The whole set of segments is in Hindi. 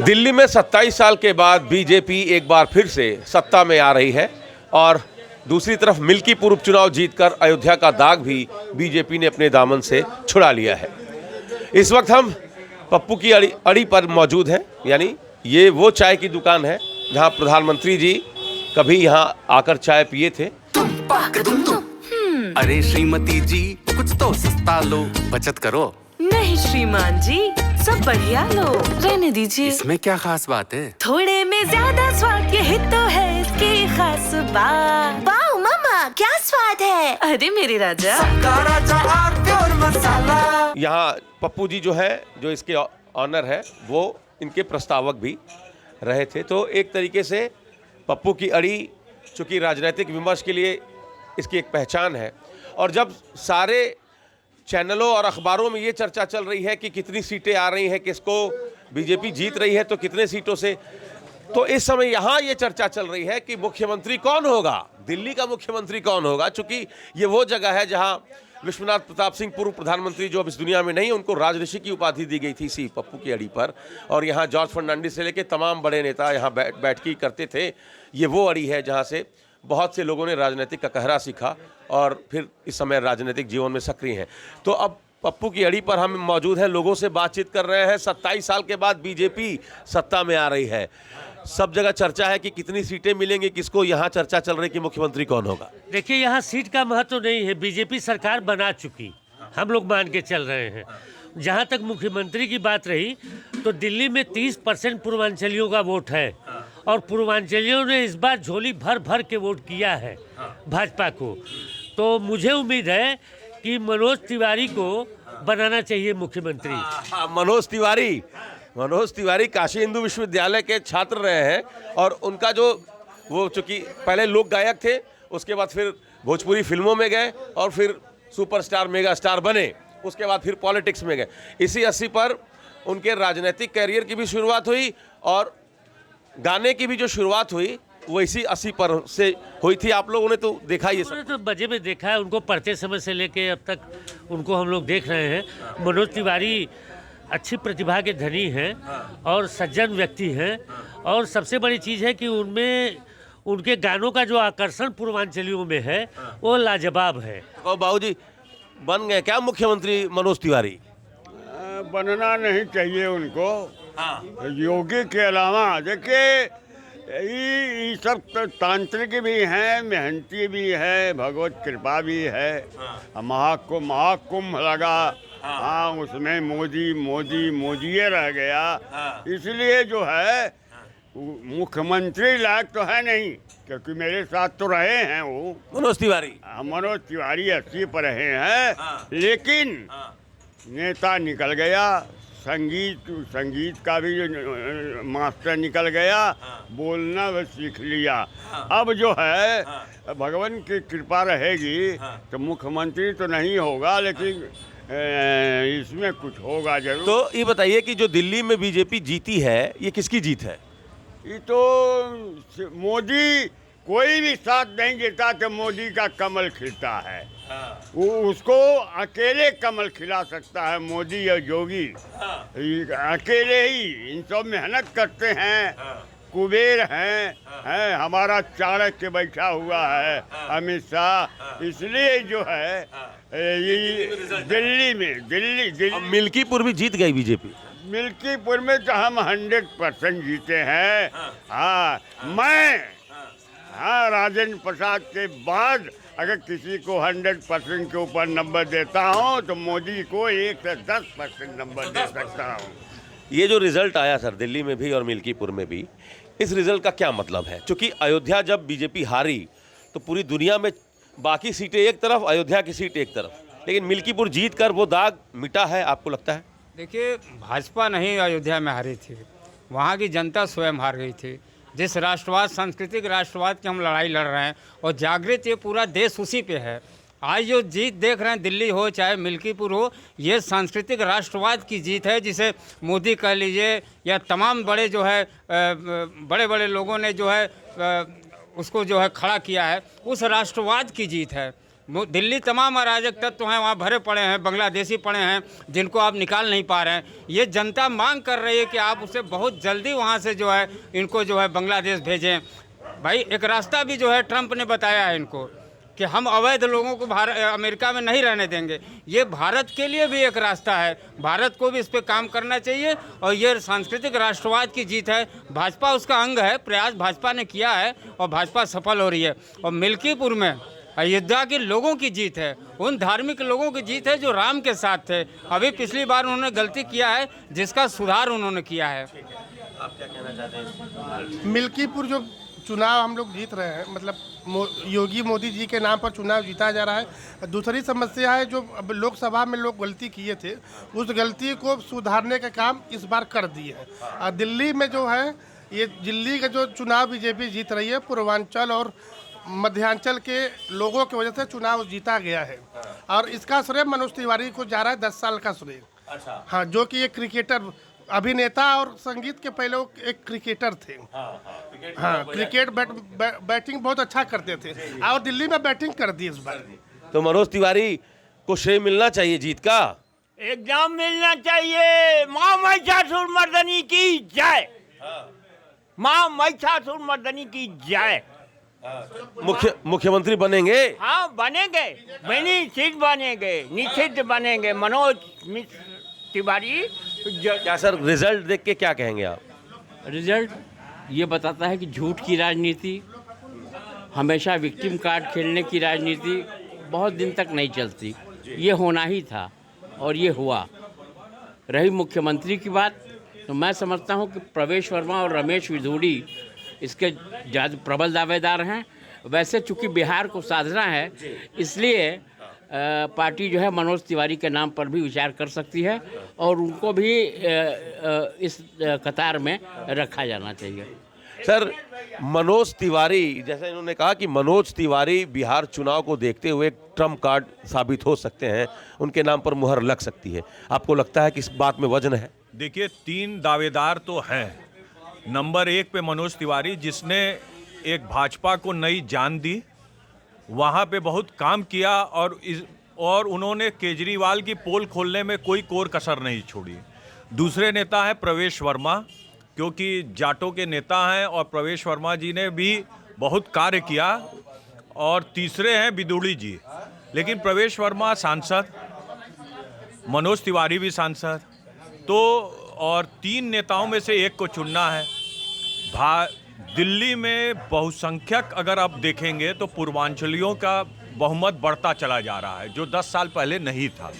दिल्ली में 27 साल के बाद बीजेपी एक बार फिर से सत्ता में आ रही है और दूसरी तरफ मिल्कीपुर उपचुनाव जीतकर अयोध्या का दाग भी बीजेपी ने अपने दामन से छुड़ा लिया है। इस वक्त हम पप्पू की अड़ी पर मौजूद हैं, यानी ये वो चाय की दुकान है जहां प्रधानमंत्री जी कभी यहां आकर चाय पिए थे। अरे श्रीमती जी, कुछ तो सस्ता लो, बचत करो। नहीं श्रीमान जी, सब बढ़िया लो, रहने दीजिए। इसमें क्या खास बात है? थोड़े में ज्यादा स्वाद, यही तो है इसकी खास बात। वाह मामा, क्या स्वाद है। अरे मेरे राजा, यहाँ पप्पू जी जो है, जो इसके ऑनर है, वो इनके प्रस्तावक भी रहे थे। तो एक तरीके से पप्पू की अड़ी चूँकि राजनीतिक विमर्श के लिए इसकी एक पहचान है, और जब सारे चैनलों और अखबारों में ये चर्चा चल रही है कि कितनी सीटें आ रही हैं, किसको बीजेपी जीत रही है तो कितने सीटों से, तो इस समय यहाँ ये चर्चा चल रही है कि मुख्यमंत्री कौन होगा, दिल्ली का मुख्यमंत्री कौन होगा। चूँकि ये वो जगह है जहाँ विश्वनाथ प्रताप सिंह, पूर्व प्रधानमंत्री जो अब इस दुनिया में नहीं, उनको राजऋषि की उपाधि दी गई थी इसी पप्पू की अड़ी पर, और यहाँ जॉर्ज फर्नांडिस से लेकर तमाम बड़े नेता यहाँ बैठकी करते थे। ये वो अड़ी है जहाँ से बहुत से लोगों ने राजनीतिक का कहरा सीखा और फिर इस समय राजनीतिक जीवन में सक्रिय हैं। तो अब पप्पू की अड़ी पर हम मौजूद हैं, लोगों से बातचीत कर रहे हैं। 27 साल के बाद बीजेपी सत्ता में आ रही है, सब जगह चर्चा है कि कितनी सीटें मिलेंगी किसको। यहाँ चर्चा चल रही कि मुख्यमंत्री कौन होगा। देखिए, यहाँ सीट का महत्व नहीं है, बीजेपी सरकार बना चुकी, हम लोग मान के चल रहे हैं। जहाँ तक मुख्यमंत्री की बात रही तो दिल्ली में 30% पूर्वांचलियों का वोट है, और पूर्वांचलियों ने इस बार झोली भर भर के वोट किया है भाजपा को। तो मुझे उम्मीद है कि मनोज तिवारी को बनाना चाहिए मुख्यमंत्री। मनोज तिवारी काशी हिंदू विश्वविद्यालय के छात्र रहे हैं, और उनका जो वो चूँकि पहले लोक गायक थे, उसके बाद फिर भोजपुरी फिल्मों में गए और फिर सुपरस्टार मेगा स्टार बने, उसके बाद फिर पॉलिटिक्स में गए। इसी 80 पर उनके राजनीतिक कैरियर की भी शुरुआत हुई और गाने की भी जो शुरुआत हुई वो इसी 80 पर से हुई थी। आप लोगों ने तो देखा ये सब, तो मजे में देखा है उनको, पढ़ते समय से लेके अब तक उनको हम लोग देख रहे हैं। मनोज तिवारी अच्छी प्रतिभा के धनी हैं और सज्जन व्यक्ति हैं, और सबसे बड़ी चीज़ है कि उनमें उनके गानों का जो आकर्षण पूर्वांचलियों में है वो लाजवाब है। तो बाबूजी, बन गए क्या मुख्यमंत्री मनोज तिवारी? बनना नहीं चाहिए उनको। योगी के अलावा देखिए, ये सब तांत्रिक भी हैं, मेहनती भी है, भगवत कृपा भी है। महाकुंभ लगा, हाँ, उसमें मोदी रह गया, इसलिए जो है मुख्यमंत्री लायक तो है नहीं, क्योंकि मेरे साथ तो रहे हैं वो मनोज तिवारी 80 पर रहे हैं, लेकिन नेता निकल गया, संगीत का भी मास्टर निकल गया, बोलना बस सीख लिया। अब जो है भगवान की कृपा रहेगी तो मुख्यमंत्री तो नहीं होगा, लेकिन इसमें कुछ होगा जरूर। तो ये बताइए कि जो दिल्ली में बीजेपी जीती है, ये किसकी जीत है? ये तो मोदी, कोई भी साथ नहीं देता तो मोदी का कमल खिलता है। वो उसको अकेले कमल खिला सकता है मोदी या योगी, अकेले ही। इन सब मेहनत करते हैं, कुबेर हैं, हमारा चाणक्य बैठा हुआ है अमित शाह, इसलिए जो है ये दिल्ली मिल्कीपुर भी जीत गई बीजेपी। मिल्कीपुर में तो हम 100% जीते हैं। हाँ, राजेंद्र प्रसाद के बाद अगर किसी को 100% के ऊपर नंबर देता हूँ तो मोदी को 1 से 10% नंबर दे सकता हूँ। ये जो रिजल्ट आया सर, दिल्ली में भी और मिल्कीपुर में भी, इस रिजल्ट का क्या मतलब है? क्योंकि अयोध्या जब बीजेपी हारी तो पूरी दुनिया में बाकी सीटें एक तरफ, अयोध्या की सीट एक तरफ, लेकिन मिल्कीपुर जीत कर वो दाग मिटा है, आपको लगता है? देखिए, भाजपा नहीं अयोध्या में हारी थी, वहाँ की जनता स्वयं हार गई थी। जिस राष्ट्रवाद, सांस्कृतिक राष्ट्रवाद की हम लड़ाई लड़ रहे हैं और जागृत ये पूरा देश उसी पे है। आज जो जीत देख रहे हैं, दिल्ली हो चाहे मिल्कीपुर हो, ये सांस्कृतिक राष्ट्रवाद की जीत है, जिसे मोदी कह लीजिए या तमाम बड़े जो है बड़े बड़े लोगों ने जो है उसको जो है खड़ा किया है, उस राष्ट्रवाद की जीत है। दिल्ली तमाम अराजक तत्व हैं वहाँ भरे पड़े हैं, बांग्लादेशी पड़े हैं जिनको आप निकाल नहीं पा रहे हैं। ये जनता मांग कर रही है कि आप उसे बहुत जल्दी वहाँ से जो है इनको जो है बांग्लादेश भेजें। भाई एक रास्ता भी जो है ट्रंप ने बताया है इनको कि हम अवैध लोगों को अमेरिका में नहीं रहने देंगे। ये भारत के लिए भी एक रास्ता है, भारत को भी इस पर काम करना चाहिए। और ये सांस्कृतिक राष्ट्रवाद की जीत है, भाजपा उसका अंग है, प्रयास भाजपा ने किया है और भाजपा सफल हो रही है। और मिल्कीपुर में अयोध्या के लोगों की जीत है, उन धार्मिक लोगों की जीत है जो राम के साथ थे। अभी पिछली बार उन्होंने गलती किया है जिसका सुधार उन्होंने किया है। आप क्या कहना चाहते हैं? मिल्कीपुर जो चुनाव हम लोग जीत रहे हैं, मतलब योगी मोदी जी के नाम पर चुनाव जीता जा रहा है। दूसरी समस्या है जो अब लोकसभा में लोग गलती किए थे, उस गलती को सुधारने का काम इस बार कर दिए हैं। और दिल्ली में जो है, ये दिल्ली का जो चुनाव बीजेपी जीत रही है, पूर्वांचल और मध्यांचल के लोगों की वजह से चुनाव जीता गया है। और इसका श्रेय मनोज तिवारी को जा रहा है, 10 साल का श्रेय। अच्छा। हाँ, जो कि एक क्रिकेटर, अभिनेता और संगीत के पहले वो एक क्रिकेटर थे। हाँ, क्रिकेट बैटिंग बहुत अच्छा करते थे और दिल्ली में बैटिंग कर दी इस बार। तो मनोज तिवारी को श्रेय मिलना चाहिए जीत का। एकदम मिलना चाहिए। माँ महिषासुर मर्दनी की जय, माँ महिषासुर मर्दनी की जय। मुख्यमंत्री बनेंगे? हाँ बनेंगे, निश्चित बनेंगे, निश्चित बनेंगे मनोज तिवारी। क्या सर रिजल्ट देख के क्या कहेंगे आप? रिजल्ट ये बताता है कि झूठ की राजनीति, हमेशा विक्टिम कार्ड खेलने की राजनीति बहुत दिन तक नहीं चलती। ये होना ही था और ये हुआ। रही मुख्यमंत्री की बात, तो मैं समझता हूँ कि प्रवेश वर्मा और रमेश विधूड़ी इसके ज़्यादा प्रबल दावेदार हैं। वैसे चूँकि बिहार को साधना है, इसलिए पार्टी जो है मनोज तिवारी के नाम पर भी विचार कर सकती है और उनको भी इस कतार में रखा जाना चाहिए। सर मनोज तिवारी, जैसे इन्होंने कहा कि मनोज तिवारी बिहार चुनाव को देखते हुए ट्रम्प कार्ड साबित हो सकते हैं, उनके नाम पर मुहर लग सकती है। आपको लगता है कि इस बात में वजन है? देखिए, 3 दावेदार तो हैं। नंबर 1 पे मनोज तिवारी, जिसने एक भाजपा को नई जान दी, वहाँ पे बहुत काम किया और उन्होंने केजरीवाल की पोल खोलने में कोई कोर कसर नहीं छोड़ी। दूसरे नेता है प्रवेश वर्मा, क्योंकि जाटों के नेता हैं और प्रवेश वर्मा जी ने भी बहुत कार्य किया। और तीसरे हैं विधूड़ी जी, लेकिन प्रवेश वर्मा सांसद, मनोज तिवारी भी सांसद, तो और 3 नेताओं में से एक को चुनना है। दिल्ली में बहुसंख्यक अगर आप देखेंगे तो पूर्वांचलियों का बहुमत बढ़ता चला जा रहा है, जो 10 साल पहले नहीं था।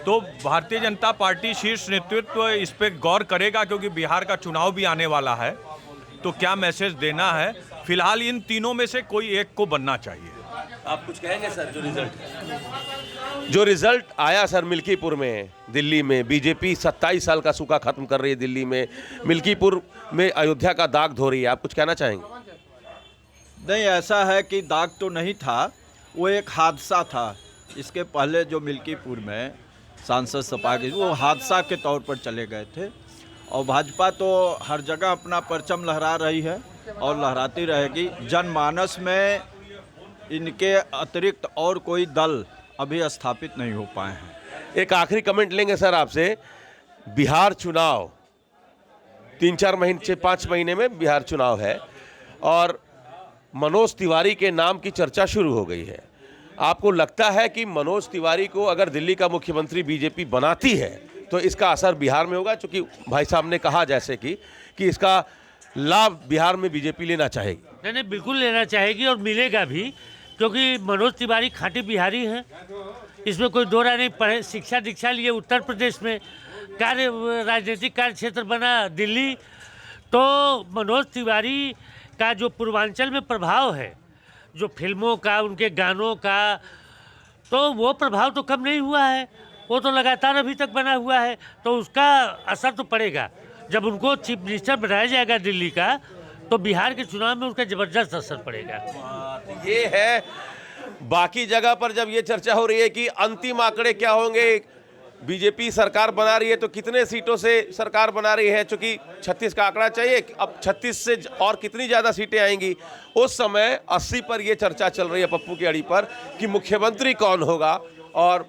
तो भारतीय जनता पार्टी शीर्ष नेतृत्व इस पर गौर करेगा, क्योंकि बिहार का चुनाव भी आने वाला है। तो क्या मैसेज देना है? फिलहाल इन तीनों में से कोई एक को बनना चाहिए। आप कुछ कहेंगे सर? जो रिजल्ट आया सर मिल्कीपुर में, दिल्ली में बीजेपी 27 साल का सूखा खत्म कर रही है। दिल्ली में मिल्कीपुर में अयोध्या का दाग धो रही है, आप कुछ कहना चाहेंगे? नहीं, ऐसा है कि दाग तो नहीं था, वो एक हादसा था। इसके पहले जो मिल्कीपुर में सांसद सपा के, वो हादसा के तौर पर चले गए थे। और भाजपा तो हर जगह अपना परचम लहरा रही है और लहराती रहेगी। जनमानस में इनके अतिरिक्त और कोई दल अभी स्थापित नहीं हो पाए हैं। एक आखिरी कमेंट लेंगे सर आपसे। बिहार चुनाव 3-4 महीने से 5 महीने में बिहार चुनाव है और मनोज तिवारी के नाम की चर्चा शुरू हो गई है। आपको लगता है कि मनोज तिवारी को अगर दिल्ली का मुख्यमंत्री बीजेपी बनाती है तो इसका असर बिहार में होगा? क्योंकि भाई साहब ने कहा जैसे कि इसका लाभ बिहार में बीजेपी लेना चाहेगी। नहीं, बिल्कुल लेना चाहेगी और मिलेगा भी, क्योंकि मनोज तिवारी खाटी बिहारी हैं, इसमें कोई दो राय नहीं। पढ़े, शिक्षा दीक्षा लिए उत्तर प्रदेश में, राजनीतिक कार्य क्षेत्र बना दिल्ली। तो मनोज तिवारी का जो पूर्वांचल में प्रभाव है, जो फिल्मों का, उनके गानों का, तो वो प्रभाव तो कम नहीं हुआ है, वो तो लगातार अभी तक बना हुआ है। तो उसका असर तो पड़ेगा। जब उनको चीफ मिनिस्टर बनाया जाएगा दिल्ली का, तो बिहार के चुनाव में उसका ज़बरदस्त असर पड़ेगा। ये है। बाकी जगह पर जब ये चर्चा हो रही है कि अंतिम आंकड़े क्या होंगे, बीजेपी सरकार बना रही है तो कितने सीटों से सरकार बना रही है, चूंकि 36 का आंकड़ा चाहिए, अब 36 से और कितनी ज़्यादा सीटें आएंगी। उस समय 80 पर ये चर्चा चल रही है पप्पू की अड़ी पर कि मुख्यमंत्री कौन होगा। और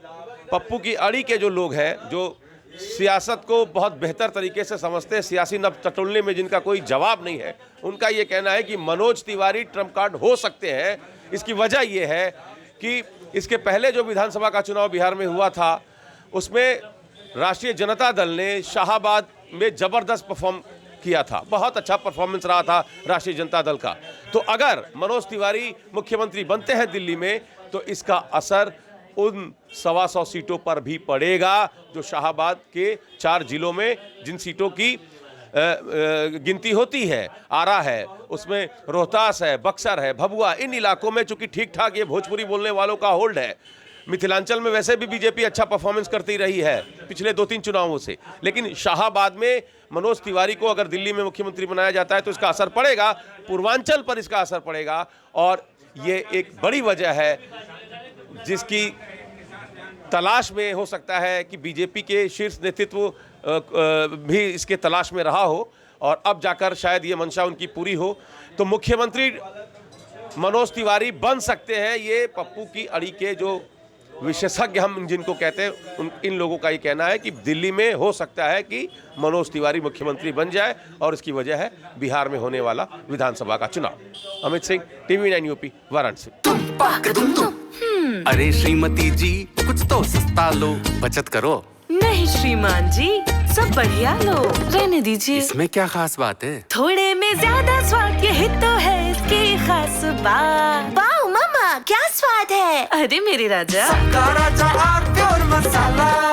पप्पू की अड़ी के जो लोग हैं, जो सियासत को बहुत बेहतर तरीके से समझते हैं, सियासी नब टटोलने में जिनका कोई जवाब नहीं है, उनका ये कहना है कि मनोज तिवारी ट्रम्प कार्ड हो सकते हैं। इसकी वजह ये है कि इसके पहले जो विधानसभा का चुनाव बिहार में हुआ था उसमें राष्ट्रीय जनता दल ने शाहाबाद में ज़बरदस्त परफॉर्म किया था, बहुत अच्छा परफॉर्मेंस रहा था राष्ट्रीय जनता दल का। तो अगर मनोज तिवारी मुख्यमंत्री बनते हैं दिल्ली में तो इसका असर उन 125 सीटों पर भी पड़ेगा जो शाहाबाद के 4 जिलों में जिन सीटों की गिनती होती है। आरा है, उसमें रोहतास है, बक्सर है, भभुआ, इन इलाकों में चूंकि ठीक ठाक ये भोजपुरी बोलने वालों का होल्ड है। मिथिलांचल में वैसे भी बीजेपी अच्छा परफॉर्मेंस करती रही है पिछले 2-3 चुनावों से, लेकिन शाहाबाद में मनोज तिवारी को अगर दिल्ली में मुख्यमंत्री बनाया जाता है तो इसका असर पड़ेगा, पूर्वांचल पर इसका असर पड़ेगा। और ये एक बड़ी वजह है जिसकी तलाश में हो सकता है कि बीजेपी के शीर्ष नेतृत्व भी इसके तलाश में रहा हो और अब जाकर शायद ये मंशा उनकी पूरी हो। तो मुख्यमंत्री मनोज तिवारी बन सकते हैं। ये पप्पू की अड़ी के जो विशेषज्ञ हम जिनको कहते हैं इन लोगों का ये कहना है कि दिल्ली में हो सकता है कि मनोज तिवारी मुख्यमंत्री बन जाए और इसकी वजह है बिहार में होने वाला विधानसभा का चुनाव। Amit Singh, TV9 UP, Varanasi. अरे श्रीमती जी कुछ तो सस्ता लो, बचत करो। नहीं श्रीमान जी, सब बढ़िया लो, रहने दीजिए। इसमें क्या खास बात है? थोड़े में ज्यादा स्वाद, यही तो है इसकी खास बात। वाह मामा, क्या स्वाद है। अरे मेरे राजा, राजा मसाला।